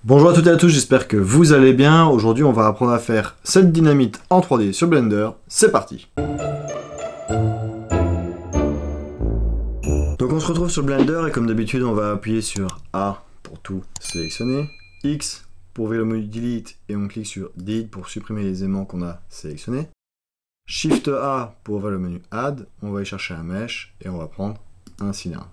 Bonjour à toutes et à tous, j'espère que vous allez bien. Aujourd'hui, on va apprendre à faire cette dynamite en 3D sur Blender. C'est parti! Donc on se retrouve sur Blender et comme d'habitude, on va appuyer sur A pour tout sélectionner, X pour ouvrir le menu Delete et on clique sur Delete pour supprimer les éléments qu'on a sélectionnés. Shift A pour ouvrir le menu Add, on va aller chercher un mesh et on va prendre un cylindre.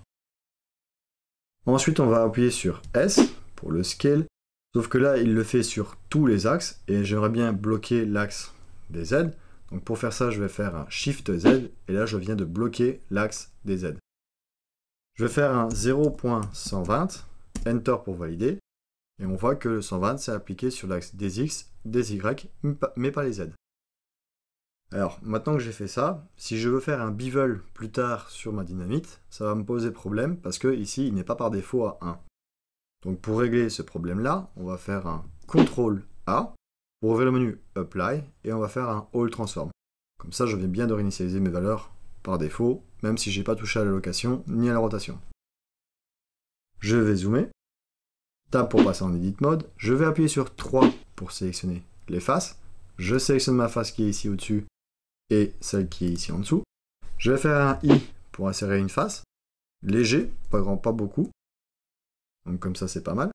Ensuite, on va appuyer sur S pour le scale. Sauf que là, il le fait sur tous les axes et j'aimerais bien bloquer l'axe des Z. Donc pour faire ça, je vais faire un Shift Z et là, je viens de bloquer l'axe des Z. Je vais faire un 0.120, Enter pour valider. Et on voit que le 120, c'est appliqué sur l'axe des X, des Y, mais pas les Z. Alors, maintenant que j'ai fait ça, si je veux faire un bevel plus tard sur ma dynamite, ça va me poser problème parce que ici, il n'est pas par défaut à 1. Donc pour régler ce problème-là, on va faire un CTRL A pour ouvrir le menu Apply et on va faire un All Transform. Comme ça, je viens bien de réinitialiser mes valeurs par défaut, même si je n'ai pas touché à l'allocation ni à la rotation. Je vais zoomer, Tab pour passer en Edit Mode, je vais appuyer sur 3 pour sélectionner les faces. Je sélectionne ma face qui est ici au-dessus et celle qui est ici en dessous. Je vais faire un I pour insérer une face, léger, pas grand, pas beaucoup. Donc comme ça, c'est pas mal.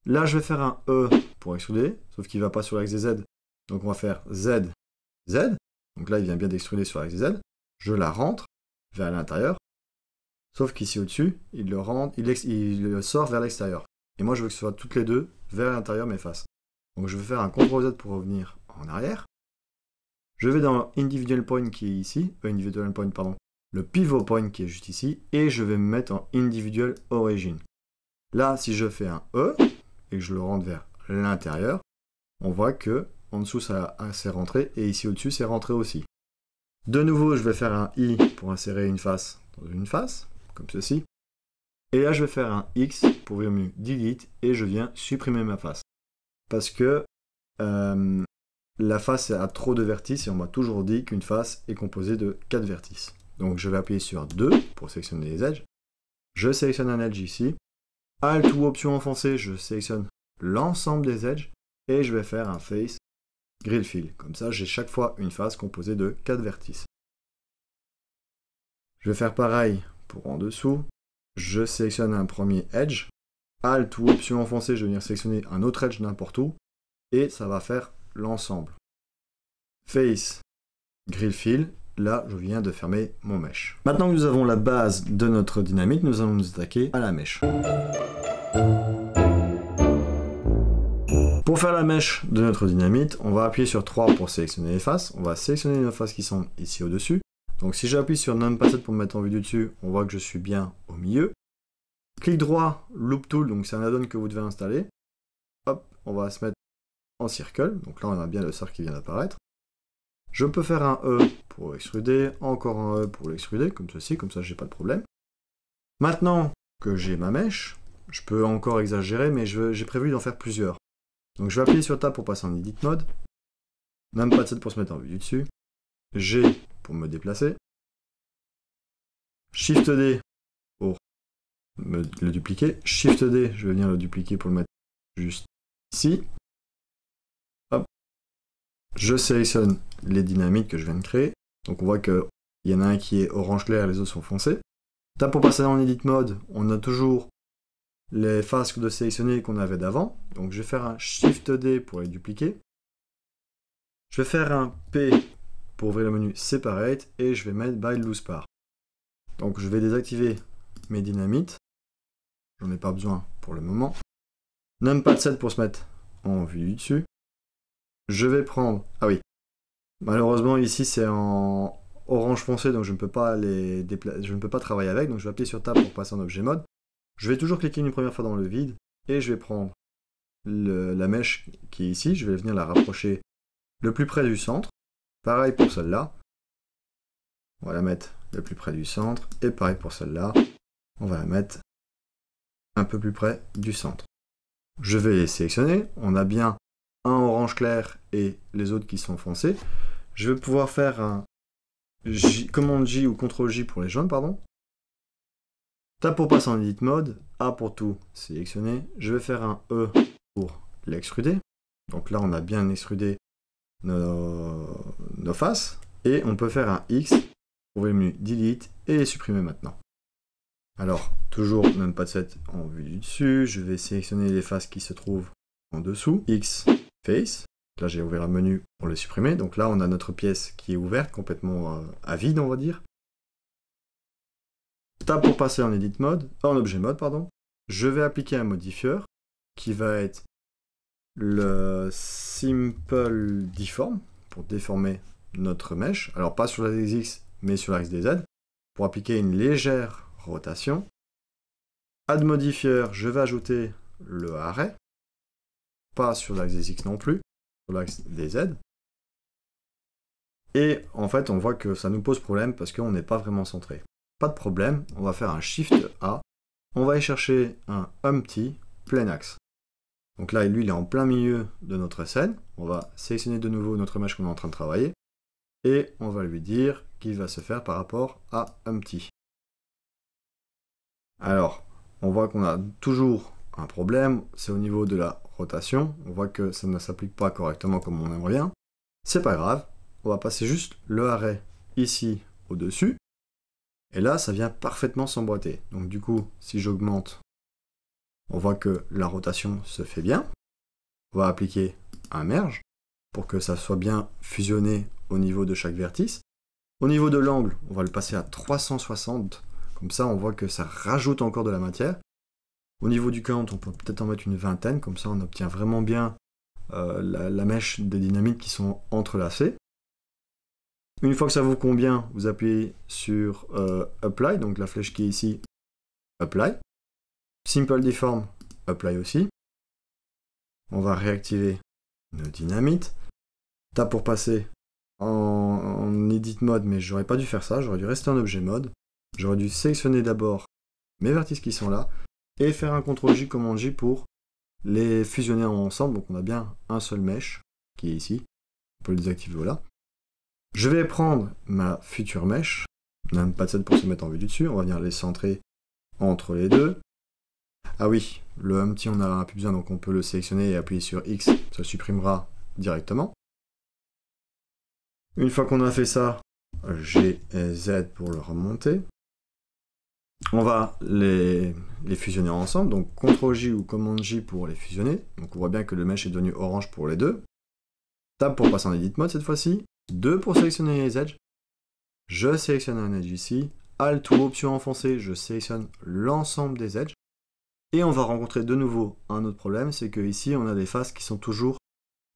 Là, je vais faire un E pour extruder, sauf qu'il ne va pas sur l'axe des Z. Donc on va faire Z, Z. Donc là, il vient bien d'extruder sur l'axe des Z. Je la rentre vers l'intérieur. Sauf qu'ici au-dessus, il le sort vers l'extérieur. Et moi, je veux que ce soit toutes les deux vers l'intérieur mes faces. Donc je vais faire un CTRL Z pour revenir en arrière. Je vais dans Individual Point qui est ici, le Pivot Point qui est juste ici, et je vais me mettre en Individual Origin. Là, si je fais un E et que je le rentre vers l'intérieur, on voit que en dessous, ça c'est rentré et ici au-dessus, c'est rentré aussi. De nouveau, je vais faire un I pour insérer une face dans une face, comme ceci. Et là, je vais faire un X pour ouvrir le menu Delete et je viens supprimer ma face. Parce que la face a trop de vertices et on m'a toujours dit qu'une face est composée de 4 vertices. Donc, je vais appuyer sur 2 pour sélectionner les edges. Je sélectionne un edge ici. Alt ou option enfoncée, je sélectionne l'ensemble des edges et je vais faire un face grill fill. Comme ça, j'ai chaque fois une face composée de 4 vertices. Je vais faire pareil pour en dessous. Je sélectionne un premier edge. Alt ou option enfoncée, je vais venir sélectionner un autre edge n'importe où et ça va faire l'ensemble. Face grill fill. Là, je viens de fermer mon mesh. Maintenant que nous avons la base de notre dynamite, nous allons nous attaquer à la mèche. Pour faire la mèche de notre dynamite, on va appuyer sur 3 pour sélectionner les faces. On va sélectionner nos faces qui sont ici au-dessus. Donc si j'appuie sur Numpad 7 pour me mettre en vue du dessus, on voit que je suis bien au milieu. Clic droit, Loop Tool, donc c'est un add-on que vous devez installer. Hop, on va se mettre en circle. Donc là, on a bien le cercle qui vient d'apparaître. Je peux faire un E pour extruder, encore un E pour l'extruder, comme ceci, comme ça j'ai pas de problème. Maintenant que j'ai ma mèche, je peux encore exagérer, mais j'ai prévu d'en faire plusieurs. Donc je vais appuyer sur Tab pour passer en Edit Mode, Numpad 7 pour se mettre en vue du dessus, G pour me déplacer, Shift D pour le dupliquer, Shift D, je vais venir le dupliquer pour le mettre juste ici. Hop. Je sélectionne les dynamites que je viens de créer. Donc on voit qu'il y en a un qui est orange clair, les autres sont foncés. Tab pour passer en Edit Mode, on a toujours les faces de sélectionner qu'on avait d'avant. Donc je vais faire un Shift D pour les dupliquer. Je vais faire un P pour ouvrir le menu Separate et je vais mettre By Loose Par. Donc je vais désactiver mes dynamites. J'en ai pas besoin pour le moment. Numpad 7 pour se mettre en vue du dessus. Je vais prendre... Ah oui. Malheureusement ici c'est en orange foncé donc je ne peux pas travailler avec. Donc je vais appuyer sur Tab pour passer en objet mode. Je vais toujours cliquer une première fois dans le vide et je vais prendre la mèche qui est ici. Je vais venir la rapprocher le plus près du centre. Pareil pour celle-là. On va la mettre le plus près du centre. Et pareil pour celle-là. On va la mettre un peu plus près du centre. Je vais les sélectionner. On a bien un orange clair et les autres qui sont foncés. Je vais pouvoir faire un commande J ou CTRL J pour les jaunes, pardon. Tab pour passer en Edit Mode, A pour tout sélectionner. Je vais faire un E pour l'extruder. Donc là, on a bien extrudé nos faces. Et on peut faire un X, trouver le menu Delete et les supprimer maintenant. Alors, toujours Numpad 7 en vue du dessus. Je vais sélectionner les faces qui se trouvent en dessous. X, Face. Là, j'ai ouvert le menu pour le supprimer. Donc là, on a notre pièce qui est ouverte, complètement à vide, on va dire. Tab pour passer en Edit Mode, en Objet Mode, pardon. Je vais appliquer un modifieur qui va être le Simple Deform pour déformer notre mèche. Alors pas sur l'axe X, mais sur l'axe des Z pour appliquer une légère rotation. Add modifieur, je vais ajouter le arrêt. Pas sur l'axe des X non plus, sur l'axe des Z. Et en fait, on voit que ça nous pose problème parce qu'on n'est pas vraiment centré. Pas de problème, on va faire un Shift A. On va aller chercher un Empty Plein Axe. Donc là, lui, il est en plein milieu de notre scène. On va sélectionner de nouveau notre mèche qu'on est en train de travailler. Et on va lui dire qu'il va se faire par rapport à Empty. Alors, on voit qu'on a toujours un problème, c'est au niveau de la rotation. On voit que ça ne s'applique pas correctement comme on aimerait bien. C'est pas grave, on va passer juste le arrêt ici au-dessus. Et là, ça vient parfaitement s'emboîter. Donc du coup, si j'augmente, on voit que la rotation se fait bien. On va appliquer un merge pour que ça soit bien fusionné au niveau de chaque vertice. Au niveau de l'angle, on va le passer à 360. Comme ça, on voit que ça rajoute encore de la matière. Au niveau du count, on peut peut-être en mettre une vingtaine. Comme ça, on obtient vraiment bien la mèche des dynamites qui sont entrelacées. Une fois que ça vous convient, vous appuyez sur Apply, donc la flèche qui est ici, Apply. Simple Deform, Apply aussi. On va réactiver nos dynamites. Tab pour passer en Edit Mode, mais j'aurais pas dû faire ça, j'aurais dû rester en Objet Mode. J'aurais dû sélectionner d'abord mes vertices qui sont là, et faire un CTRL-J, Command J pour les fusionner ensemble. Donc on a bien un seul mesh qui est ici. On peut le désactiver, voilà. Je vais prendre ma future mesh, Numpad 7 pour se mettre en vue du dessus, on va venir les centrer entre les deux. Ah oui, le Empty on n'a plus besoin, donc on peut le sélectionner et appuyer sur X, ça le supprimera directement. Une fois qu'on a fait ça, G et Z pour le remonter. On va les fusionner ensemble, donc CTRL-J ou Command-J pour les fusionner. Donc on voit bien que le mesh est devenu orange pour les deux. Tab pour passer en Edit Mode cette fois-ci. 2 pour sélectionner les edges. Je sélectionne un edge ici. Alt ou Option enfoncée, je sélectionne l'ensemble des edges. Et on va rencontrer de nouveau un autre problème, c'est que ici on a des faces qui sont toujours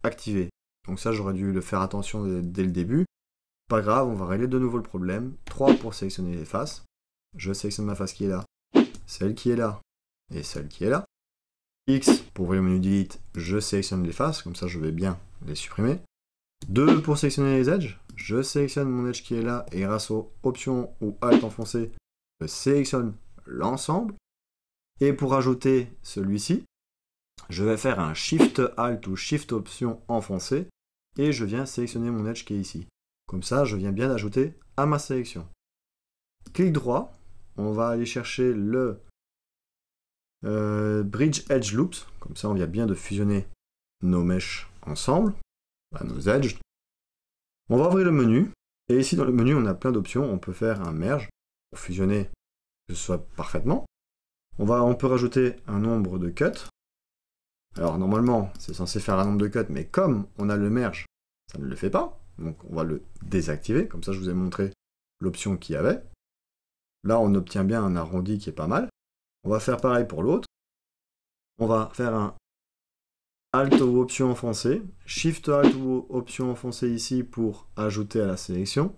activées. Donc ça j'aurais dû le faire attention dès le début. Pas grave, on va régler de nouveau le problème. 3 pour sélectionner les faces. Je sélectionne ma face qui est là, celle qui est là et celle qui est là. X pour ouvrir le menu Delete, je sélectionne les faces, comme ça je vais bien les supprimer. 2 pour sélectionner les edges, je sélectionne mon edge qui est là et grâce aux options ou Alt enfoncé, je sélectionne l'ensemble. Et pour ajouter celui-ci, je vais faire un Shift Alt ou Shift Option enfoncé et je viens sélectionner mon edge qui est ici. Comme ça, je viens bien d'ajouter à ma sélection. Clic droit, on va aller chercher le Bridge Edge Loops. Comme ça, on vient bien de fusionner nos mèches ensemble, nos edges. On va ouvrir le menu. Et ici, dans le menu, on a plein d'options. On peut faire un merge pour fusionner que ce soit parfaitement. On peut rajouter un nombre de cuts. Alors, normalement, c'est censé faire un nombre de cuts, mais comme on a le merge, ça ne le fait pas. Donc, on va le désactiver. Comme ça, je vous ai montré l'option qu'il y avait. Là, on obtient bien un arrondi qui est pas mal. On va faire pareil pour l'autre. On va faire un Alt ou Option enfoncé, Shift Alt ou Option enfoncé ici pour ajouter à la sélection.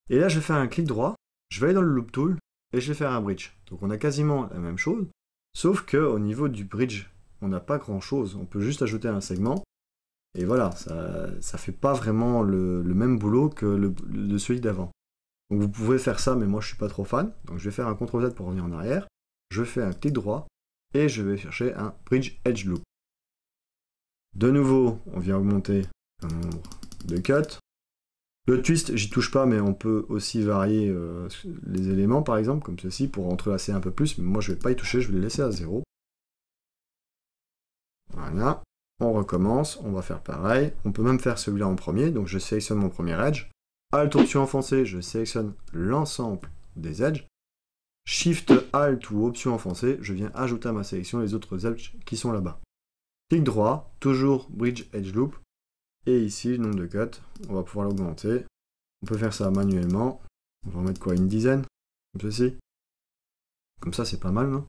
Et là, je vais faire un clic droit, je vais aller dans le Loop Tool et je vais faire un bridge. Donc on a quasiment la même chose, sauf qu'au niveau du bridge, on n'a pas grand chose. On peut juste ajouter un segment. Et voilà, ça fait pas vraiment le même boulot que de celui d'avant. Donc vous pouvez faire ça, mais moi je suis pas trop fan. Donc je vais faire un CTRL Z pour revenir en arrière. Je fais un clic droit et je vais chercher un Bridge Edge Loop. De nouveau, on vient augmenter le nombre de cuts. Le twist, j'y touche pas, mais on peut aussi varier les éléments, par exemple, comme ceci, pour entrelacer un peu plus. Mais moi je vais pas y toucher, je vais les laisser à 0. Voilà. On recommence, on va faire pareil. On peut même faire celui-là en premier, donc je sélectionne mon premier edge. Alt option enfoncé, je sélectionne l'ensemble des edges. Shift Alt ou option enfoncé, je viens ajouter à ma sélection les autres edges qui sont là-bas. Clic droit, toujours Bridge Edge Loop. Et ici, le nombre de cuts, on va pouvoir l'augmenter. On peut faire ça manuellement. On va en mettre quoi, une dizaine, comme ceci. Comme ça, c'est pas mal, non?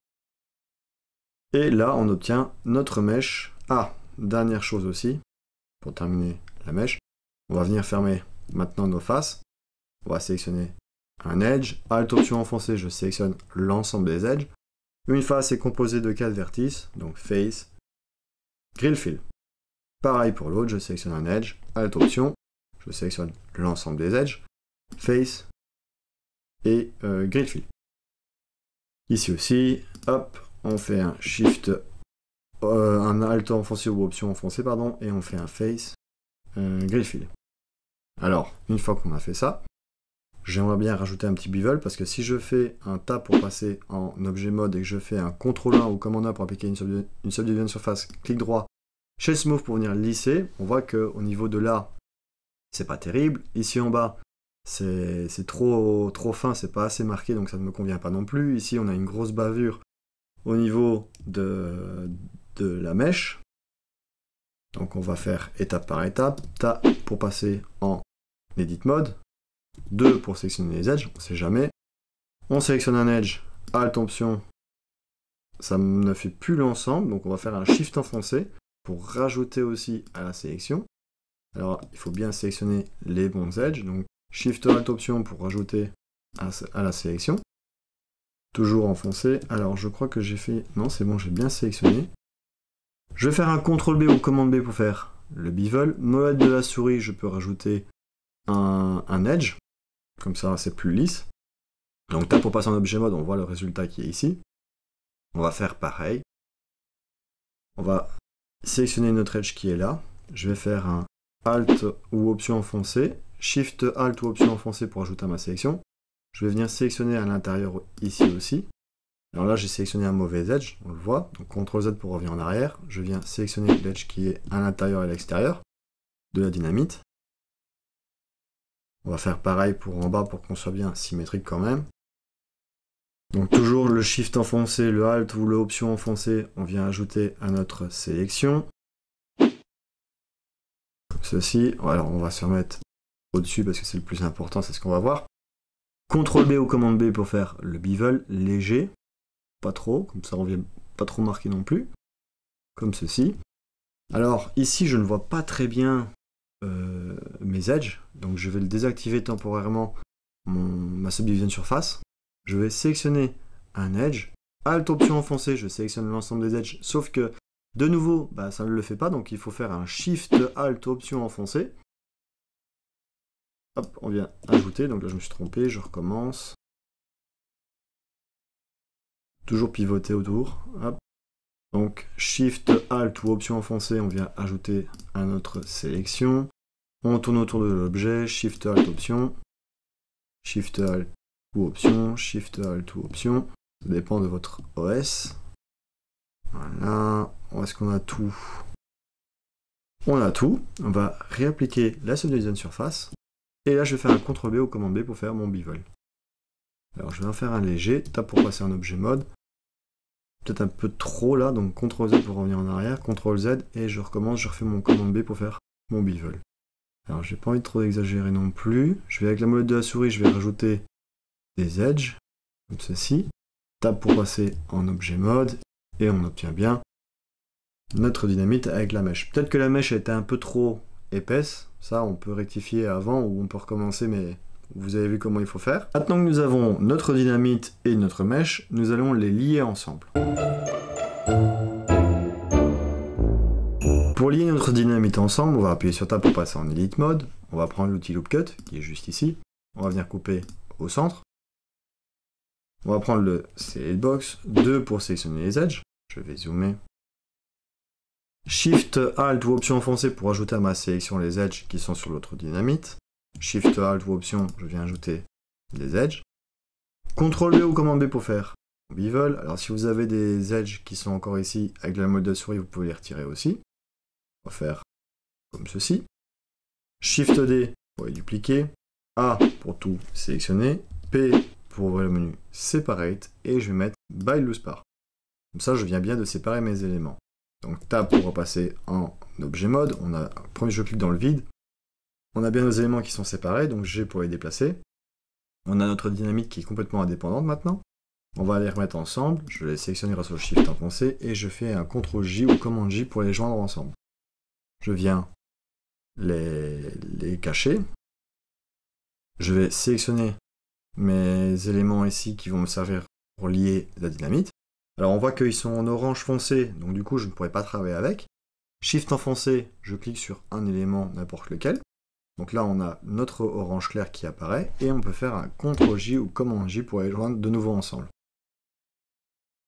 Et là, on obtient notre mèche. Ah, dernière chose aussi, pour terminer la mèche, on va venir fermer maintenant nos faces. On va sélectionner un edge. Alt option enfoncé, je sélectionne l'ensemble des edges. Une face est composée de 4 vertices, donc face, grill fill. Pareil pour l'autre, je sélectionne un edge. Alt option, je sélectionne l'ensemble des edges, face et grill fill. Ici aussi, hop, on fait un shift, un alt enfoncé ou option enfoncé, pardon, et on fait un face, grill fill. Alors, une fois qu'on a fait ça, j'aimerais bien rajouter un petit bevel, parce que si je fais un tab pour passer en objet mode et que je fais un CTRL 1 ou commande 1 pour appliquer une subdivision surface, clic droit, chez Smooth pour venir lisser, on voit qu'au niveau de là, c'est pas terrible. Ici en bas, c'est trop fin, c'est pas assez marqué, donc ça ne me convient pas non plus. Ici, on a une grosse bavure au niveau de la mèche. Donc on va faire étape par étape. Tab pour passer en Edit Mode. 2 pour sélectionner les edges, on ne sait jamais. On sélectionne un edge, Alt option, ça ne fait plus l'ensemble, donc on va faire un Shift enfoncé pour rajouter aussi à la sélection. Alors il faut bien sélectionner les bons edges, donc Shift Alt option pour rajouter à la sélection. Toujours enfoncé. Alors je crois que j'ai fait... Non, c'est bon, j'ai bien sélectionné. Je vais faire un CTRL B ou commande B pour faire le bevel. Molette de la souris, je peux rajouter un edge. Comme ça, c'est plus lisse. Donc tab pour passer en objet mode, on voit le résultat qui est ici. On va faire pareil. On va sélectionner notre edge qui est là. Je vais faire un Alt ou option enfoncé. Shift Alt ou option enfoncé pour ajouter à ma sélection. Je vais venir sélectionner à l'intérieur ici aussi. Alors là, j'ai sélectionné un mauvais edge, on le voit. Donc CTRL Z pour revenir en arrière. Je viens sélectionner l'edge qui est à l'intérieur et à l'extérieur de la dynamite. On va faire pareil pour en bas pour qu'on soit bien symétrique quand même. Donc toujours le Shift enfoncé, le Alt ou l'option enfoncé, on vient ajouter à notre sélection. Comme ceci. Alors on va se remettre au-dessus parce que c'est le plus important, c'est ce qu'on va voir. CTRL B ou commande B pour faire le bevel léger. Pas trop, comme ça on vient pas trop marqué non plus. Comme ceci. Alors ici je ne vois pas très bien mes edges, donc je vais le désactiver temporairement ma subdivision surface. Je vais sélectionner un edge, Alt option enfoncé, je sélectionne l'ensemble des edges, sauf que de nouveau ça ne le fait pas, donc il faut faire un Shift Alt option enfoncé. Hop, on vient ajouter, donc là je me suis trompé, je recommence. Toujours pivoter autour. Hop. Donc Shift Alt ou option enfoncé, on vient ajouter à notre sélection. On tourne autour de l'objet, Shift Alt option, Shift Alt ou option, Shift Alt ou option. Ça dépend de votre OS. Voilà. Est-ce qu'on a tout? On a tout. On va réappliquer la subdivision surface. Et là, je vais faire un CTRL B ou commande B pour faire mon bevel. Alors, je vais en faire un léger. Tab pour passer en objet mode. Peut-être un peu trop là, donc CTRL Z pour revenir en arrière, CTRL Z, et je recommence, je refais mon commande B pour faire mon bevel. Alors, j'ai pas envie de trop exagérer non plus. Je vais avec la molette de la souris, je vais rajouter des edges, comme ceci. Tab pour passer en objet mode, et on obtient bien notre dynamite avec la mèche. Peut-être que la mèche a été un peu trop épaisse, ça on peut rectifier avant ou on peut recommencer, mais vous avez vu comment il faut faire. Maintenant que nous avons notre dynamite et notre mèche, nous allons les lier ensemble. Pour lier notre dynamite ensemble, on va appuyer sur Tab pour passer en Edit Mode. On va prendre l'outil Loop Cut, qui est juste ici. On va venir couper au centre. On va prendre le Select Box, 2 pour sélectionner les edges. Je vais zoomer. Shift Alt ou option enfoncée pour ajouter à ma sélection les edges qui sont sur l'autre dynamite. Shift Alt ou option, je viens ajouter les edges. CTRL B ou commande B pour faire bevel. Alors si vous avez des edges qui sont encore ici, avec la molde de souris, vous pouvez les retirer aussi. On va faire comme ceci. Shift D pour les dupliquer. A pour tout sélectionner. P pour ouvrir le menu Separate. Et je vais mettre By Loose Par. Comme ça, je viens bien de séparer mes éléments. Donc Tab pour repasser en objet mode. Premier, je clique dans le vide. On a bien nos éléments qui sont séparés, donc G pour les déplacer. On a notre dynamite qui est complètement indépendante maintenant. On va les remettre ensemble. Je vais les sélectionner grâce au Shift enfoncé et je fais un CTRL J ou Command J pour les joindre ensemble. Je viens les cacher. Je vais sélectionner mes éléments ici qui vont me servir pour lier la dynamite. Alors on voit qu'ils sont en orange foncé, donc du coup je ne pourrais pas travailler avec. Shift enfoncé, je clique sur un élément, n'importe lequel. Donc là on a notre orange clair qui apparaît et on peut faire un CTRL J ou Command J pour les joindre de nouveau ensemble.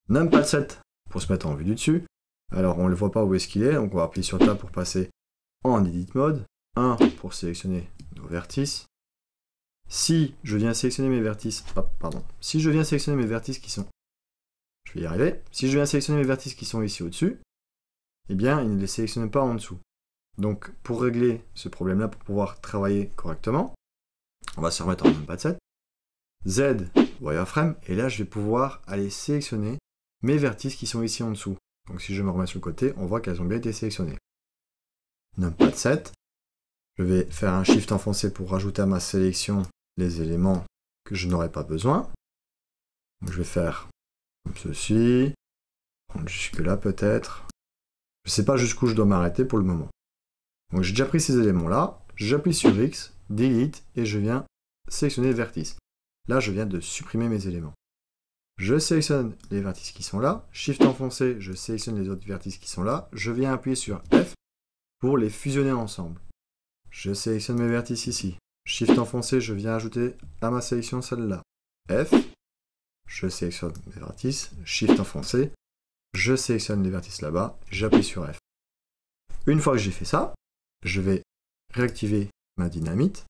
Numpad 7 pour se mettre en vue du dessus. Alors on ne le voit pas où est-ce qu'il est, donc on va appuyer sur Tab pour passer en Edit Mode. 1 pour sélectionner nos vertices. Si je viens sélectionner mes vertices, si je viens sélectionner mes vertices qui sont, je vais y arriver, si je viens sélectionner mes vertices qui sont ici au-dessus, eh bien il ne les sélectionne pas en dessous. Donc pour régler ce problème-là, pour pouvoir travailler correctement, on va se remettre en Numpad 7, Z, Wireframe, et là je vais pouvoir aller sélectionner mes vertices qui sont ici en dessous. Donc si je me remets sur le côté, on voit qu'elles ont bien été sélectionnées. Numpad 7, je vais faire un Shift enfoncé pour rajouter à ma sélection les éléments que je n'aurai pas besoin. Donc, je vais faire comme ceci, prendre jusque là peut-être. Je ne sais pas jusqu'où je dois m'arrêter pour le moment. Donc j'ai déjà pris ces éléments-là, j'appuie sur X, Delete, et je viens sélectionner les vertices. Là, je viens de supprimer mes éléments. Je sélectionne les vertices qui sont là, Shift enfoncé, je sélectionne les autres vertices qui sont là, je viens appuyer sur F pour les fusionner ensemble. Je sélectionne mes vertices ici. Shift enfoncé, je viens ajouter à ma sélection celle-là. F, je sélectionne mes vertices, Shift enfoncé, je sélectionne les vertices là-bas, j'appuie sur F. Une fois que j'ai fait ça, je vais réactiver ma dynamite.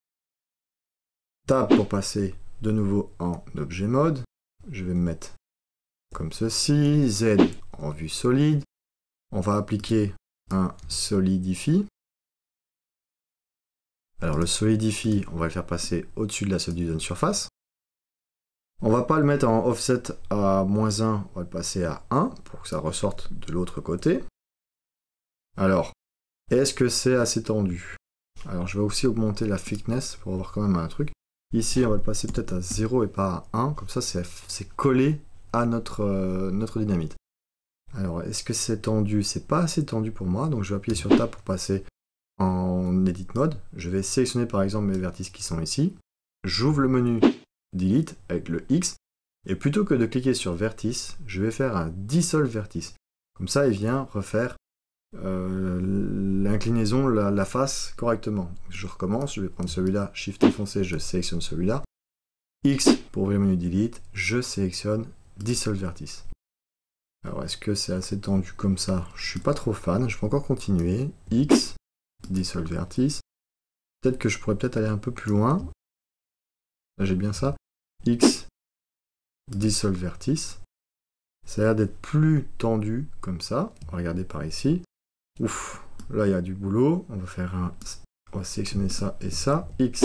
Tab pour passer de nouveau en objet mode. Je vais me mettre comme ceci, Z en vue solide. On va appliquer un Solidify. Alors le Solidify, on va le faire passer au-dessus de la Subdivision Surface. On va pas le mettre en offset à -1, on va le passer à 1 pour que ça ressorte de l'autre côté. Alors, est-ce que c'est assez tendu? Alors je vais aussi augmenter la thickness pour avoir quand même un truc. Ici, on va le passer peut-être à 0 et pas à 1, comme ça c'est collé à notre dynamite. Alors, est-ce que c'est tendu? C'est pas assez tendu pour moi, donc je vais appuyer sur Tab pour passer en Edit Mode. Je vais sélectionner par exemple mes vertices qui sont ici. J'ouvre le menu Delete avec le X, et plutôt que de cliquer sur Vertice, je vais faire un Dissolve Vertice. Comme ça, il vient refaire l'inclinaison, la face correctement. Je recommence, je vais prendre celui-là, Shift enfoncé, je sélectionne celui-là. X pour ouvrir le menu Delete, je sélectionne Dissolve Vertice. Alors est-ce que c'est assez tendu comme ça? Je suis pas trop fan, je peux encore continuer. X, Dissolve Vertice. Peut-être que je pourrais peut-être aller un peu plus loin. Là j'ai bien ça. X, Dissolve Vertice. Ça a l'air d'être plus tendu comme ça. On va regarder par ici. Ouf, là il y a du boulot. On va sélectionner ça et ça. X,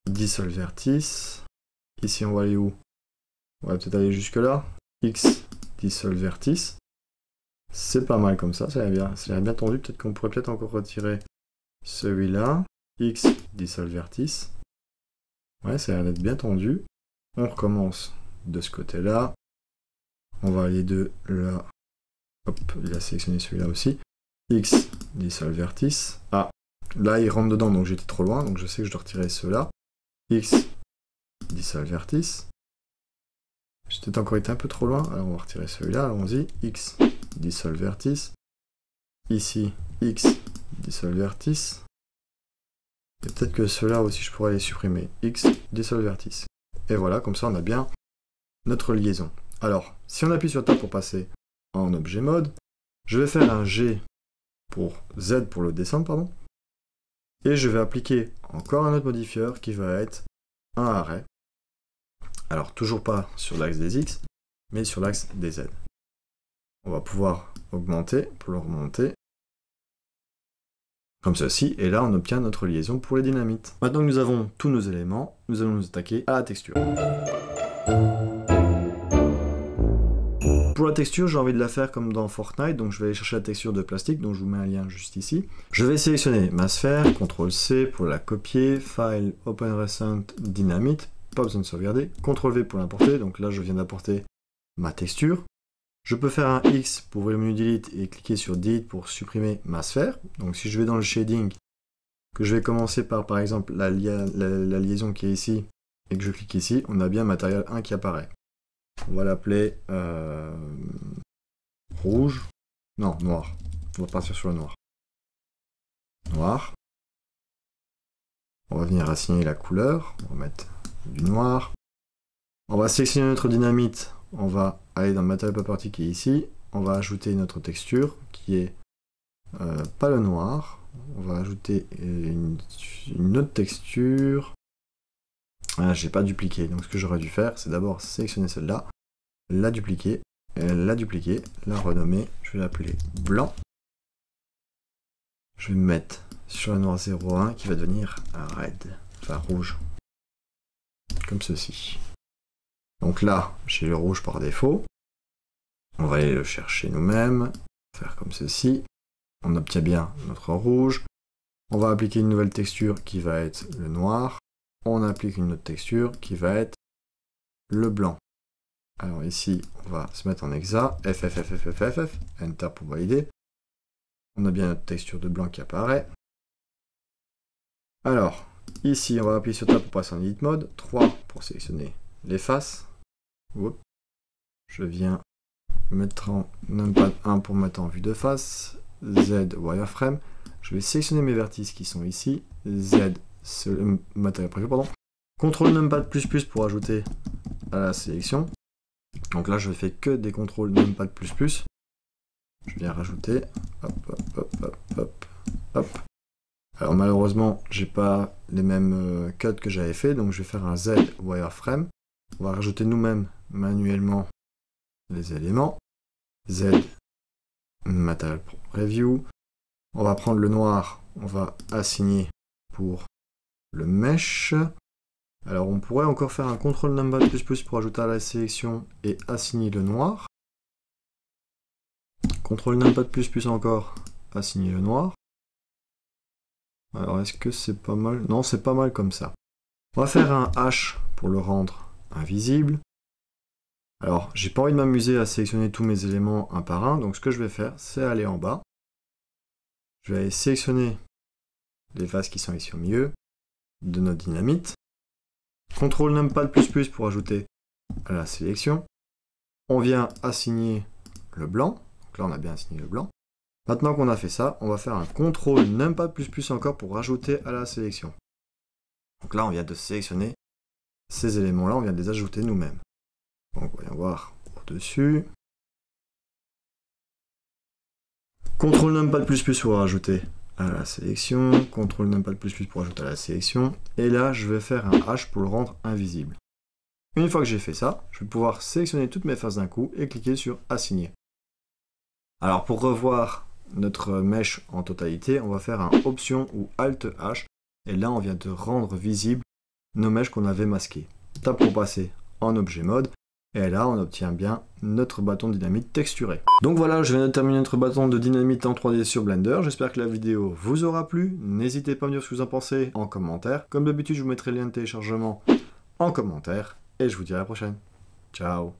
Dissolve Vertice. Ici on va aller où? On va peut-être aller jusque là. X, Dissolve Vertice. C'est pas mal comme ça a l'air bien tendu. Peut-être qu'on pourrait peut-être encore retirer celui-là. X, Dissolve Vertice. Ouais, ça a l'air d'être bien tendu. On recommence de ce côté-là. On va aller de là. Hop, il a sélectionné celui-là aussi. X, Dissolve Vertice. Ah, là il rentre dedans, donc j'étais trop loin, donc je sais que je dois retirer ceux-là. X, Dissolve Vertice. J'ai peut-être encore été un peu trop loin, alors on va retirer celui-là, allons-y. X, Dissolve Vertice. Ici, X, Dissolve Vertice. Et peut-être que ceux-là aussi je pourrais les supprimer. X, Dissolve Vertice. Et voilà, comme ça on a bien notre liaison. Alors, si on appuie sur Tab pour passer en objet mode, je vais faire un G pour Z pour le descendre, pardon. Et je vais appliquer encore un autre modifieur qui va être un arrêt. Alors, toujours pas sur l'axe des X. mais sur l'axe des Z. On va pouvoir augmenter pour le remonter, comme ceci, et là on obtient notre liaison pour les dynamites. Maintenant que nous avons tous nos éléments, nous allons nous attaquer à la texture. Pour la texture, j'ai envie de la faire comme dans Fortnite, donc je vais aller chercher la texture de plastique, donc je vous mets un lien juste ici. Je vais sélectionner ma sphère, CTRL-C pour la copier, File, Open Recent, Dynamite, pas besoin de sauvegarder, CTRL-V pour l'importer, donc là je viens d'apporter ma texture. Je peux faire un X pour ouvrir le menu Delete et cliquer sur Delete pour supprimer ma sphère. Donc si je vais dans le shading, que je vais commencer par exemple la liaison qui est ici, et que je clique ici, on a bien matériel 1 qui apparaît. On va l'appeler rouge. Non, noir. On va partir sur le noir. Noir. On va venir assigner la couleur. On va mettre du noir. On va sélectionner notre dynamite. On va aller dans Material Property qui est ici. On va ajouter notre texture qui est pas le noir. On va ajouter une autre texture. Ah, j'ai pas dupliqué, donc ce que j'aurais dû faire, c'est d'abord sélectionner celle-là, la dupliquer, la renommer, je vais l'appeler blanc. Je vais me mettre sur le noir 01 qui va devenir red, enfin rouge, comme ceci. Donc là, j'ai le rouge par défaut. On va aller le chercher nous-mêmes, faire comme ceci. On obtient bien notre rouge. On va appliquer une nouvelle texture qui va être le noir. On applique une autre texture qui va être le blanc. Alors ici, on va se mettre en hexa, FFFFFF, Enter pour valider. On a bien notre texture de blanc qui apparaît. Alors, ici, on va appuyer sur Tab pour passer en Edit Mode, 3 pour sélectionner les faces. Oups. Je viens mettre en Numpad 1 pour mettre en vue de face, Z Wireframe. Je vais sélectionner mes vertices qui sont ici, Z matériel prévu, pardon. CTRL Numpad++ pour ajouter à la sélection. Donc là, je ne fais que des CTRL Numpad++. Je viens rajouter. Hop, hop, hop, hop, hop, hop. Alors malheureusement, j'ai pas les mêmes cuts que j'avais fait, donc je vais faire un Z Wireframe. On va rajouter nous-mêmes manuellement les éléments. Z Material Preview. On va prendre le noir, on va assigner pour le mesh. Alors on pourrait encore faire un CTRL Numpad++ pour ajouter à la sélection et assigner le noir. CTRL Numpad++ encore, assigner le noir. Alors est-ce que c'est pas mal? Non, c'est pas mal comme ça. On va faire un H pour le rendre invisible. Alors j'ai pas envie de m'amuser à sélectionner tous mes éléments un par un, donc ce que je vais faire, c'est aller en bas. Je vais aller sélectionner les faces qui sont ici au milieu de notre dynamite. CTRL Numpad++ pour ajouter à la sélection. On vient assigner le blanc. Donc là, on a bien assigné le blanc. Maintenant qu'on a fait ça, on va faire un CTRL Numpad++ encore pour rajouter à la sélection. Donc là, on vient de sélectionner ces éléments-là, on vient de les ajouter nous-mêmes. Donc, voyons voir au-dessus. CTRL Numpad++ pour rajouter à la sélection, CTRL Numpad++ pour ajouter à la sélection, et là je vais faire un H pour le rendre invisible. Une fois que j'ai fait ça, je vais pouvoir sélectionner toutes mes faces d'un coup et cliquer sur Assigner. Alors pour revoir notre mesh en totalité, on va faire un Option ou Alt H, et là on vient de rendre visible nos meshs qu'on avait masqués. Tab pour passer en objet mode, et là on obtient bien notre bâton de dynamite texturé. Donc voilà, je viens de terminer notre bâton de dynamite en 3D sur Blender. J'espère que la vidéo vous aura plu. N'hésitez pas à me dire ce que vous en pensez en commentaire. Comme d'habitude, je vous mettrai le lien de téléchargement en commentaire. Et je vous dis à la prochaine. Ciao.